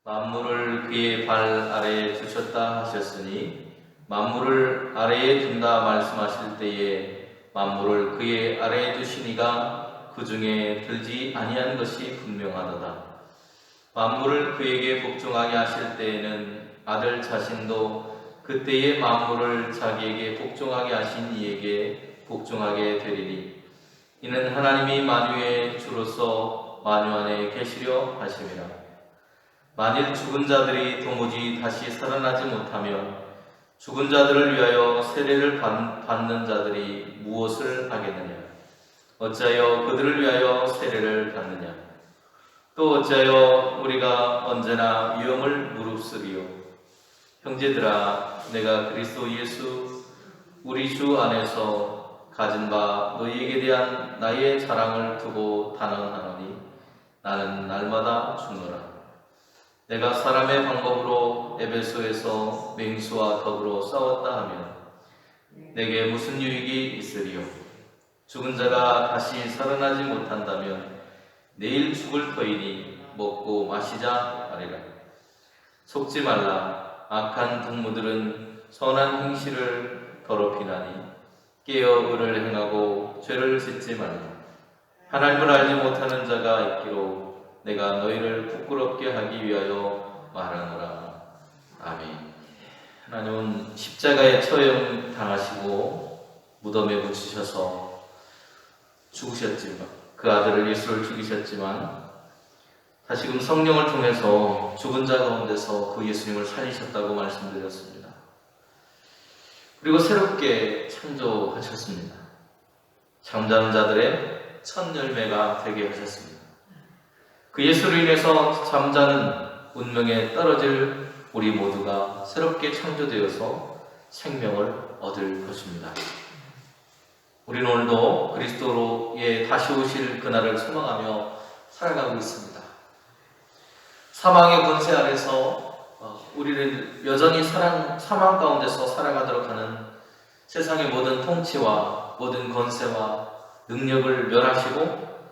만물을 그의 발 아래에 두셨다 하셨으니 만물을 아래에 둔다 말씀하실 때에 만물을 그의 아래에 두시니가 그 중에 들지 아니한 것이 분명하도다. 만물을 그에게 복종하게 하실 때에는 아들 자신도 그때의 만물을 자기에게 복종하게 하신 이에게 복종하게 되리니 이는 하나님이 만유의 주로서 만유 안에 계시려 하심이라. 만일 죽은 자들이 도무지 다시 살아나지 못하면 죽은 자들을 위하여 세례를 받는 자들이 무엇을 하겠느냐? 어찌하여 그들을 위하여 세례를 받느냐? 또 어찌하여 우리가 언제나 위험을 무릅쓰리요? 형제들아, 내가 그리스도 예수 우리 주 안에서 가진 바 너희에게 대한 나의 자랑을 두고 단언하노니 나는 날마다 죽노라. 내가 사람의 방법으로 에베소에서 맹수와 더불어 싸웠다 하면 내게 무슨 유익이 있으리요? 죽은 자가 다시 살아나지 못한다면 내일 죽을 터이니 먹고 마시자 하리라. 속지 말라. 악한 동무들은 선한 행실을 더럽히나니 깨어 의를 행하고 죄를 짓지 말라. 하나님을 알지 못하는 자가 있기로 내가 너희를 부끄럽게 하기 위하여 말하노라. 아멘. 하나님은 십자가에 처형 당하시고 무덤에 묻히셔서 죽으셨지만 그 아들을 예수를 죽이셨지만 다시금 성령을 통해서 죽은 자 가운데서 그 예수님을 살리셨다고 말씀드렸습니다. 그리고 새롭게 창조하셨습니다. 잠자는 자들의 첫 열매가 되게 하셨습니다. 그 예수로 인해서 잠자는 운명에 떨어질 우리 모두가 새롭게 창조되어서 생명을 얻을 것입니다. 우리는 오늘도 그리스도로의 다시 오실 그날을 소망하며 살아가고 있습니다. 사망의 권세 아래서 우리를 여전히 사망 가운데서 살아가도록 하는 세상의 모든 통치와 모든 권세와 능력을 멸하시고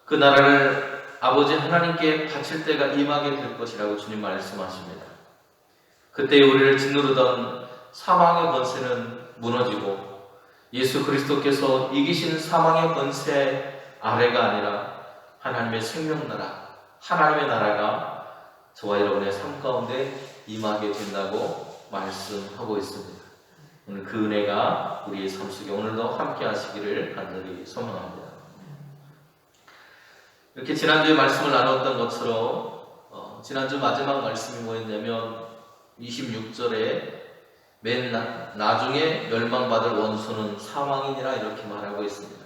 그 나라를 아버지 하나님께 바칠 때가 임하게 될 것이라고 주님 말씀하십니다. 그때 우리를 짓누르던 사망의 권세는 무너지고 예수 그리스도께서 이기신 사망의 권세 아래가 아니라 하나님의 생명나라, 하나님의 나라가 저와 여러분의 삶 가운데 임하게 된다고 말씀하고 있습니다. 오늘 그 은혜가 우리의 삶 속에 오늘도 함께 하시기를 간절히 소망합니다. 이렇게 지난주에 말씀을 나눴던 것처럼 지난주 마지막 말씀이 뭐였냐면 26절에 맨 나중에 멸망받을 원수는 사망이니라 이렇게 말하고 있습니다.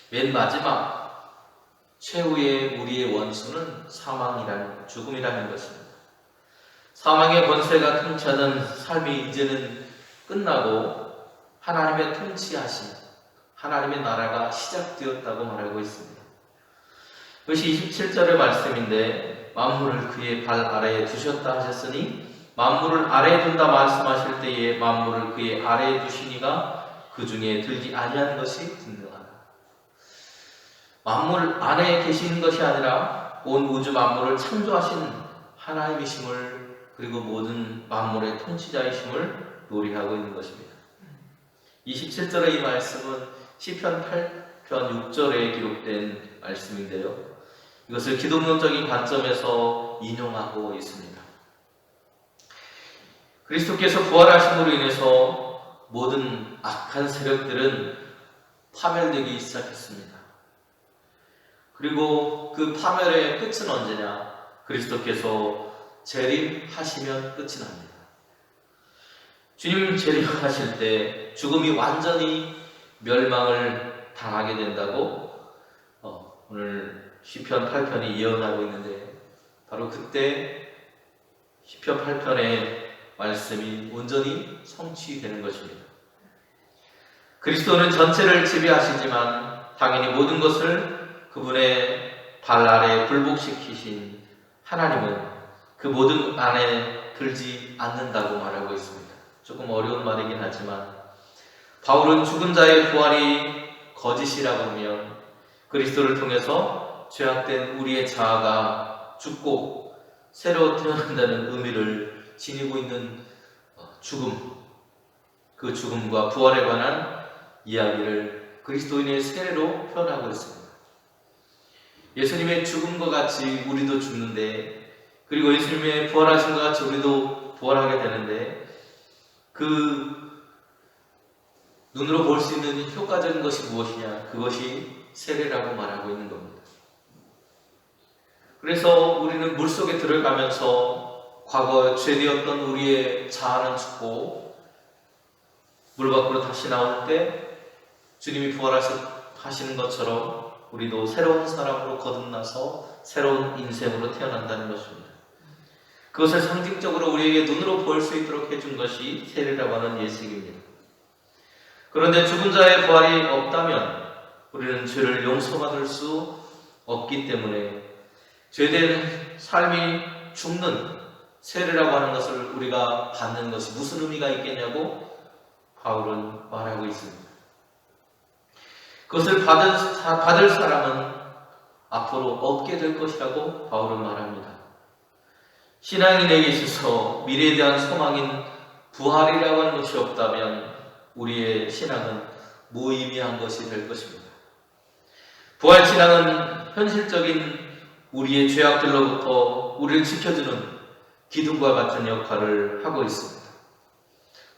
맨 마지막 최후의 우리의 원수는 사망이라는 죽음이라는 것입니다. 사망의 권세가 통치하던 삶이 이제는 끝나고 하나님의 통치하신 하나님의 나라가 시작되었다고 말하고 있습니다. 그것이 27절의 말씀인데 만물을 그의 발 아래에 두셨다 하셨으니 만물을 아래에 둔다 말씀하실 때에 만물을 그의 아래에 두시니가 그 중에 들지 아니한 것이 분명하다. 만물 안에 계시는 것이 아니라 온 우주 만물을 창조하신 하나님이심을 그리고 모든 만물의 통치자이심을 노래하고 있는 것입니다. 27절의 이 말씀은 시편 8편 6절에 기록된 말씀인데요. 이것을 기독론적인 관점에서 인용하고 있습니다. 그리스도께서 부활하심으로 인해서 모든 악한 세력들은 파멸되기 시작했습니다. 그리고 그 파멸의 끝은 언제냐? 그리스도께서 재림하시면 끝이 납니다. 주님 재림하실 때 죽음이 완전히 멸망을 당하게 된다고 오늘 시편 8편이 예언하고 있는데 바로 그때 시편 8편의 말씀이 온전히 성취되는 것입니다. 그리스도는 전체를 지배하시지만 당연히 모든 것을 그분의 발 아래 굴복시키신 하나님은 그 모든 안에 들지 않는다고 말하고 있습니다. 조금 어려운 말이긴 하지만 바울은 죽은 자의 부활이 거짓이라고 하면 그리스도를 통해서 죄악된 우리의 자아가 죽고 새로 태어난다는 의미를 지니고 있는 죽음, 그 죽음과 부활에 관한 이야기를 그리스도인의 세례로 표현하고 있습니다. 예수님의 죽음과 같이 우리도 죽는데, 그리고 예수님의 부활하심과 같이 우리도 부활하게 되는데, 그 눈으로 볼 수 있는 효과적인 것이 무엇이냐? 그것이 세례라고 말하고 있는 겁니다. 그래서 우리는 물속에 들어가면서 과거 죄되었던 우리의 자아는 죽고 물 밖으로 다시 나올 때 주님이 부활하시는 것처럼 우리도 새로운 사람으로 거듭나서 새로운 인생으로 태어난다는 것입니다. 그것을 상징적으로 우리에게 눈으로 볼 수 있도록 해준 것이 세례라고 하는 예식입니다. 그런데 죽은 자의 부활이 없다면 우리는 죄를 용서받을 수 없기 때문에 죄된 삶이 죽는 세례라고 하는 것을 우리가 받는 것이 무슨 의미가 있겠냐고 바울은 말하고 있습니다. 그것을 받을 사람은 앞으로 얻게 될 것이라고 바울은 말합니다. 신앙인에게 있어서 미래에 대한 소망인 부활이라고 하는 것이 없다면 우리의 신앙은 무의미한 것이 될 것입니다. 부활 신앙은 현실적인 우리의 죄악들로부터 우리를 지켜주는 기둥과 같은 역할을 하고 있습니다.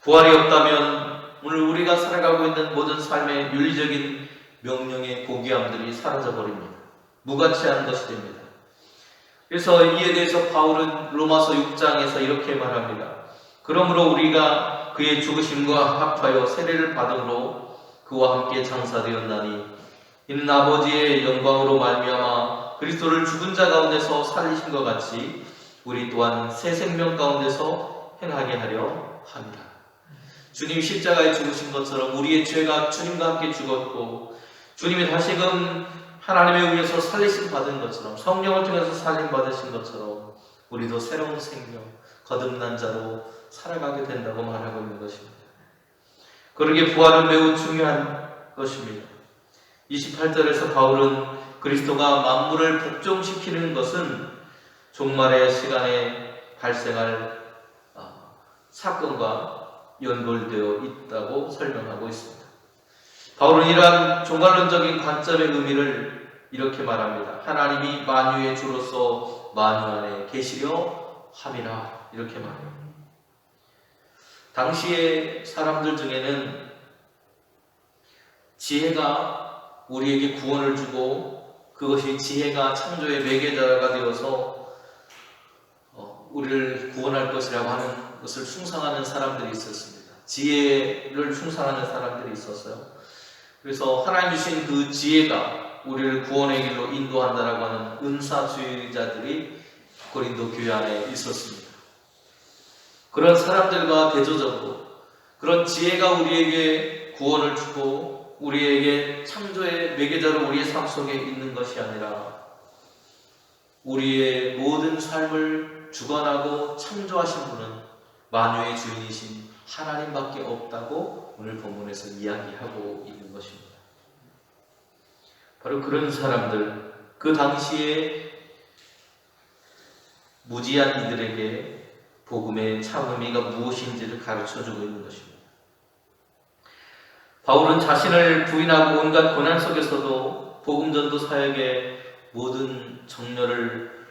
부활이 없다면 오늘 우리가 살아가고 있는 모든 삶의 윤리적인 명령의 고귀함들이 사라져버립니다. 무가치한 것이 됩니다. 그래서 이에 대해서 바울은 로마서 6장에서 이렇게 말합니다. 그러므로 우리가 그의 죽으심과 합하여 세례를 받음으로 그와 함께 장사되었나니 이는 아버지의 영광으로 말미암아 그리스도를 죽은 자 가운데서 살리신 것 같이 우리 또한 새 생명 가운데서 행하게 하려 합니다. 주님이 십자가에 죽으신 것처럼 우리의 죄가 주님과 함께 죽었고 주님이 다시금 하나님에 의해서 살리심 받은 것처럼 성령을 통해서 살림 받으신 것처럼 우리도 새로운 생명, 거듭난 자로 살아가게 된다고 말하고 있는 것입니다. 그러기에 부활은 매우 중요한 것입니다. 28절에서 바울은 그리스도가 만물을 복종시키는 것은 종말의 시간에 발생할 사건과 연결되어 있다고 설명하고 있습니다. 바울은 이러한 종말론적인 관점의 의미를 이렇게 말합니다. 하나님이 만유의 주로서 만유 안에 계시려 함이라 이렇게 말해요. 당시의 사람들 중에는 지혜가 우리에게 구원을 주고 그것이 지혜가 창조의 매개자가 되어서 우리를 구원할 것이라고 하는 것을 숭상하는 사람들이 있었습니다. 지혜를 숭상하는 사람들이 있었어요. 그래서 하나님 주신 그 지혜가 우리를 구원의 길로 인도한다라고 하는 은사주의자들이 고린도 교회 안에 있었습니다. 그런 사람들과 대조적으로 그런 지혜가 우리에게 구원을 주고 우리에게 창조의 매개자로 우리의 삶 속에 있는 것이 아니라 우리의 모든 삶을 주관하고 창조하신 분은 만유의 주인이신 하나님밖에 없다고 오늘 본문에서 이야기하고 있는 것입니다. 바로 그런 사람들, 그 당시에 무지한 이들에게 복음의 참 의미가 무엇인지를 가르쳐주고 있는 것입니다. 바울은 자신을 부인하고 온갖 고난 속에서도 복음전도 사역에 모든 정열을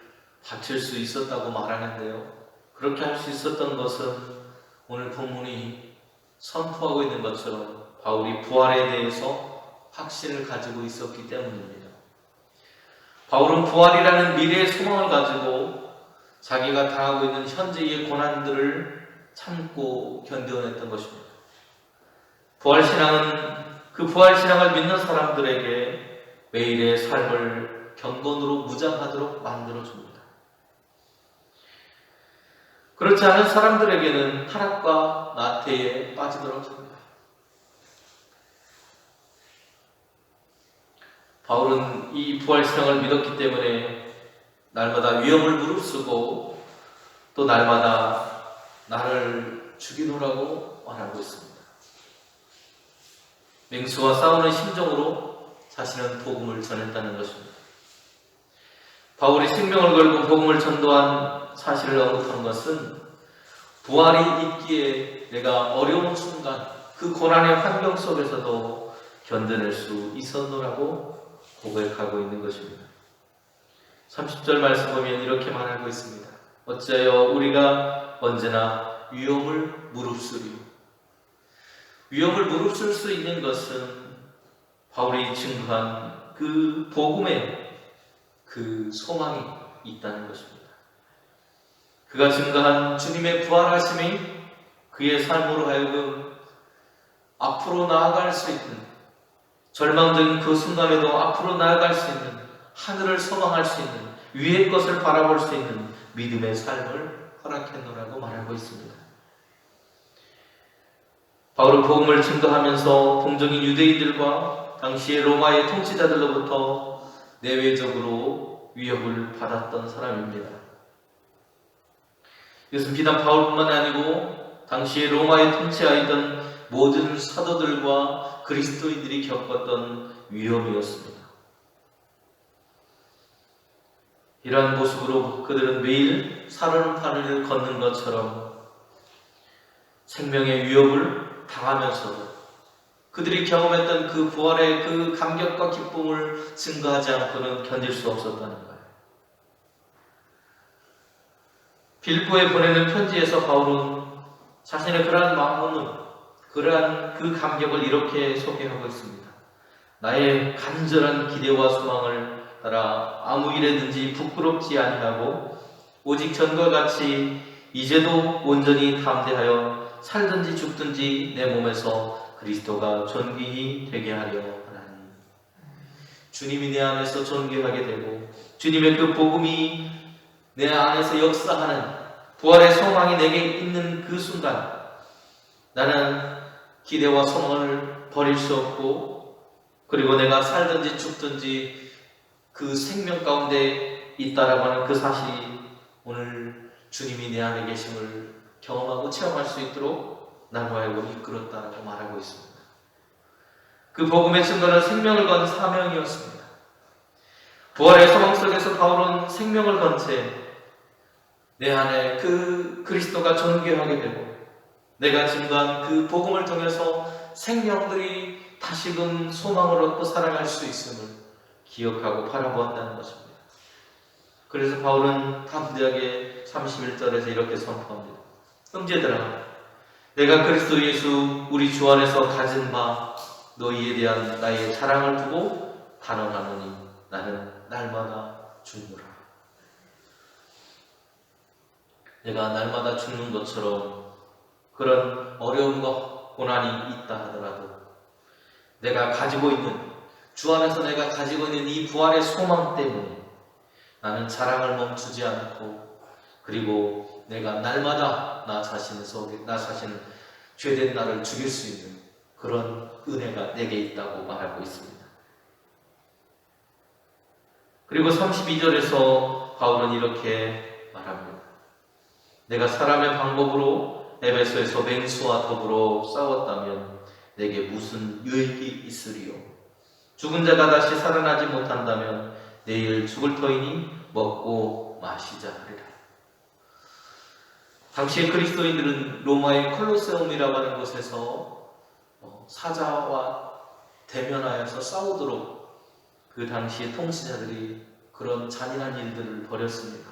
바칠 수 있었다고 말하는데요. 그렇게 할 수 있었던 것은 오늘 본문이 선포하고 있는 것처럼 바울이 부활에 대해서 확신을 가지고 있었기 때문입니다. 바울은 부활이라는 미래의 소망을 가지고 자기가 당하고 있는 현재의 고난들을 참고 견뎌냈던 것입니다. 부활신앙은 그 부활신앙을 믿는 사람들에게 매일의 삶을 경건으로 무장하도록 만들어줍니다. 그렇지 않은 사람들에게는 타락과 나태에 빠지도록 합니다. 바울은 이 부활신앙을 믿었기 때문에 날마다 위험을 무릅쓰고 또 날마다 나를 죽이노라고 말하고 있습니다. 맹수와 싸우는 심정으로 자신은 복음을 전했다는 것입니다. 바울이 생명을 걸고 복음을 전도한 사실을 언급한 것은 부활이 있기에 내가 어려운 순간 그 고난의 환경 속에서도 견뎌낼 수 있었노라고 고백하고 있는 것입니다. 30절 말씀 보면 이렇게 말하고 있습니다. 어찌하여 우리가 언제나 위험을 무릅쓰리요. 위험을 무릅쓸 수 있는 것은 바울이 증거한 그 복음에 그 소망이 있다는 것입니다. 그가 증거한 주님의 부활하심이 그의 삶으로 하여금 앞으로 나아갈 수 있는, 절망적인 그 순간에도 앞으로 나아갈 수 있는, 하늘을 소망할 수 있는, 위의 것을 바라볼 수 있는 믿음의 삶을 허락했노라고 말하고 있습니다. 바울은 복음을 증거하면서 동정인 유대인들과 당시의 로마의 통치자들로부터 내외적으로 위협을 받았던 사람입니다. 이것은 비단 바울뿐만 아니고 당시의 로마의 통치하였던 모든 사도들과 그리스도인들이 겪었던 위험이었습니다. 이러한 모습으로 그들은 매일 살얼음판을 걷는 것처럼 생명의 위협을 당하면서도 그들이 경험했던 그 부활의 그 감격과 기쁨을 증거하지 않고는 견딜 수 없었다는 거예요. 빌보에 보내는 편지에서 바울은 자신의 그러한 마음을, 그러한 그 감격을 이렇게 소개하고 있습니다. 나의 간절한 기대와 소망을 따라 아무 일에든지 부끄럽지 아니하고 오직 전과 같이 이제도 온전히 담대하여 살든지 죽든지 내 몸에서 그리스도가 존귀히 되게 하려 하나니. 주님이 내 안에서 존귀하게 되고 주님의 그 복음이 내 안에서 역사하는 부활의 소망이 내게 있는 그 순간 나는 기대와 소망을 버릴 수 없고, 그리고 내가 살든지 죽든지 그 생명 가운데 있다라고 하는 그 사실이 오늘 주님이 내 안에 계심을 경험하고 체험할 수 있도록 나로 하여금 이끌었다라고 말하고 있습니다. 그 복음의 증거는 생명을 건 사명이었습니다. 부활의 소망 속에서 바울은 생명을 건 채 내 안에 그 그리스도가 존귀하게 되고 내가 증거한 그 복음을 통해서 생명들이 다시금 소망을 얻고 살아갈 수 있음을 기억하고 바라보았다는 것입니다. 그래서 바울은 담대하게 31절에서 이렇게 선포합니다. 형제들아, 내가 그리스도 예수 우리 주 안에서 가진 바 너희에 대한 나의 자랑을 두고 단언하노니 나는 날마다 죽노라. 내가 날마다 죽는 것처럼 그런 어려움과 고난이 있다 하더라도 내가 가지고 있는, 주 안에서 내가 가지고 있는 이 부활의 소망 때문에 나는 자랑을 멈추지 않고, 그리고 내가 날마다 나 자신을 죄된 나를 죽일 수 있는 그런 은혜가 내게 있다고 말하고 있습니다. 그리고 32절에서 바울은 이렇게 말합니다. 내가 사람의 방법으로 에베소에서 맹수와 더불어 싸웠다면 내게 무슨 유익이 있으리요? 죽은 자가 다시 살아나지 못한다면 내일 죽을 터이니 먹고 마시자 하리라. 당시의 그리스도인들은 로마의 콜로세움이라고 하는 곳에서 사자와 대면하여서 싸우도록 그 당시의 통치자들이 그런 잔인한 일들을 벌였습니다.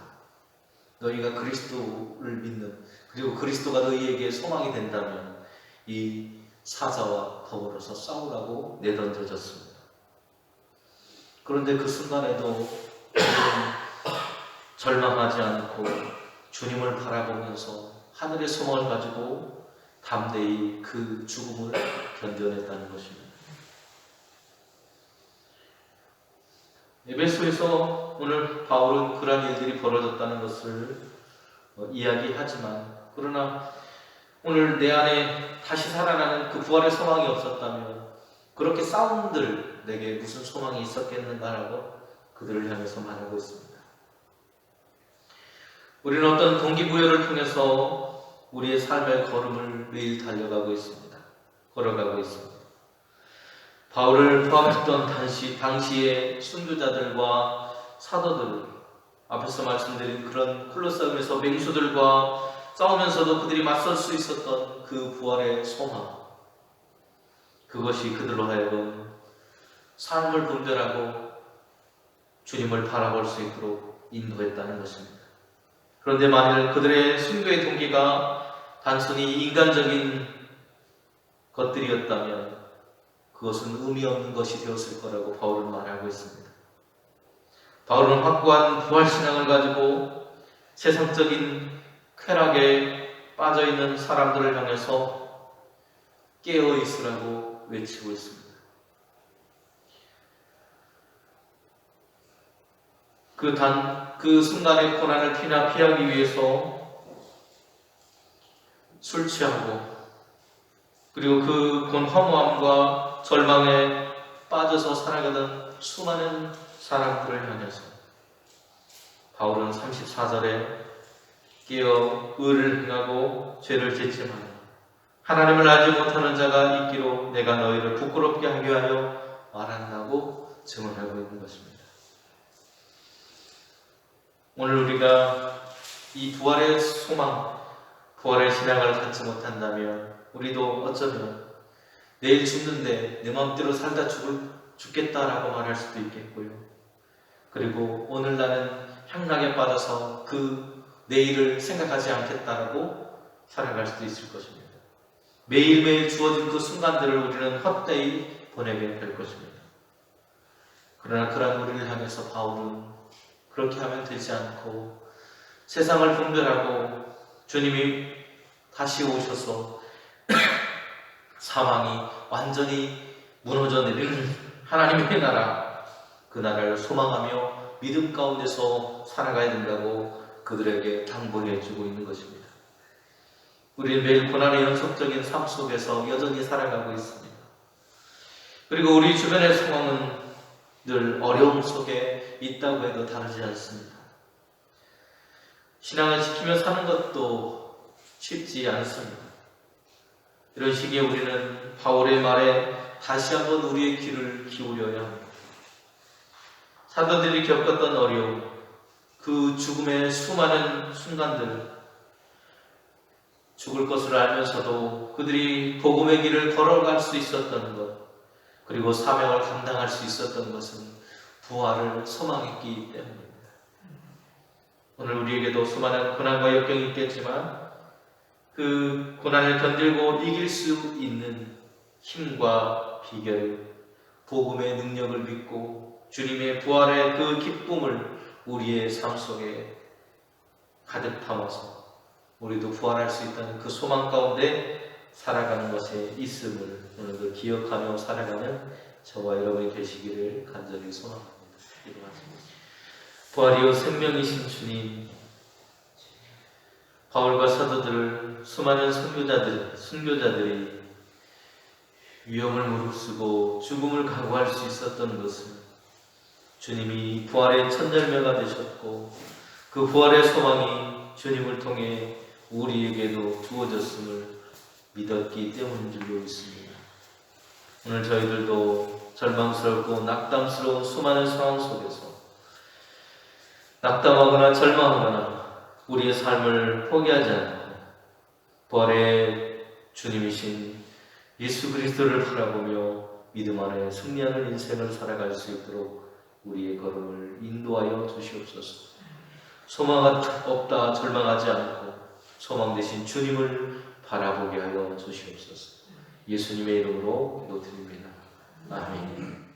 너희가 그리스도를 믿는, 그리고 그리스도가 너희에게 소망이 된다면 이 사자와 더불어서 싸우라고 내던져졌습니다. 그런데 그 순간에도 절망하지 않고 주님을 바라보면서 하늘의 소망을 가지고 담대히 그 죽음을 견뎌냈다는 것입니다. 에베소에서 오늘 바울은 그러한 일들이 벌어졌다는 것을 이야기하지만, 그러나 오늘 내 안에 다시 살아나는 그 부활의 소망이 없었다면 그렇게 싸움들 내게 무슨 소망이 있었겠는가라고 그들을 향해서 말하고 있습니다. 우리는 어떤 동기부여를 통해서 우리의 삶의 걸음을 매일 달려가고 있습니다. 걸어가고 있습니다. 바울을 포함했던 당시의 순교자들과 사도들, 앞에서 말씀드린 그런 홀로 싸움에서 맹수들과 싸우면서도 그들이 맞설 수 있었던 그 부활의 소망, 그것이 그들로 하여금 삶을 분별하고 주님을 바라볼 수 있도록 인도했다는 것입니다. 그런데 만일 그들의 순교의 동기가 단순히 인간적인 것들이었다면 그것은 의미 없는 것이 되었을 거라고 바울은 말하고 있습니다. 바울은 확고한 부활신앙을 가지고 세상적인 쾌락에 빠져있는 사람들을 향해서 깨어있으라고 외치고 있습니다. 그 순간의 고난을 피하기 위해서 술 취하고 그리고 그 허무함과 절망에 빠져서 살아가던 수많은 사람들을 향해서 바울은 34절에 깨어 의를 행하고 죄를 짓지 마라. 하나님을 알지 못하는 자가 있기로 내가 너희를 부끄럽게 하게 하여 말한다고 증언하고 있는 것입니다. 오늘 우리가 이 부활의 소망, 부활의 신앙을 갖지 못한다면 우리도 어쩌면 내일 죽는데 내 마음대로 살다 죽겠다라고 말할 수도 있겠고요. 그리고 오늘 나는 향락에 빠져서 그 내일을 생각하지 않겠다라고 살아갈 수도 있을 것입니다. 매일매일 주어진 그 순간들을 우리는 헛되이 보내게 될 것입니다. 그러나 그런 우리를 향해서 바울은 그렇게 하면 되지 않고 세상을 분별하고 주님이 다시 오셔서 사망이 완전히 무너져 내리는 하나님의 나라, 그 나라를 소망하며 믿음 가운데서 살아가야 된다고 그들에게 당부해 주고 있는 것입니다. 우리는 매일 고난의 연속적인 삶 속에서 여전히 살아가고 있습니다. 그리고 우리 주변의 상황은 늘 어려움 속에 있다고 해도 다르지 않습니다. 신앙을 지키며 사는 것도 쉽지 않습니다. 이런 시기에 우리는 바울의 말에 다시 한번 우리의 귀를 기울여야 합니다. 사도들이 겪었던 어려움, 그 죽음의 수많은 순간들, 죽을 것을 알면서도 그들이 복음의 길을 걸어갈 수 있었던 것, 그리고 사명을 감당할 수 있었던 것은 부활을 소망했기 때문입니다. 오늘 우리에게도 수많은 고난과 역경이 있겠지만 그 고난을 견디고 이길 수 있는 힘과 비결, 복음의 능력을 믿고 주님의 부활의 그 기쁨을 우리의 삶 속에 가득 담아서 우리도 부활할 수 있다는 그 소망 가운데 살아가는 것에 있음을 오늘도 기억하며 살아가는 저와 여러분이 되시기를 간절히 소망합니다. 기도하십니다. 부활이요 생명이신 주님, 바울과 사도들, 수많은 순교자들이 위험을 무릅쓰고 죽음을 각오할 수 있었던 것은 주님이 부활의 첫열매가 되셨고 그 부활의 소망이 주님을 통해 우리에게도 주어졌음을 믿었기 때문인 줄로 믿습니다. 오늘 저희들도 절망스럽고 낙담스러운 수많은 상황 속에서 낙담하거나 절망하거나 우리의 삶을 포기하지 않고 부활의 주님이신 예수 그리스도를 바라보며 믿음 안에 승리하는 인생을 살아갈 수 있도록 우리의 걸음을 인도하여 주시옵소서. 소망 없다 절망하지 않고 소망 되신 주님을 바라보게 하여 주시옵소서. 예수님의 이름으로 기도드립니다. 아멘.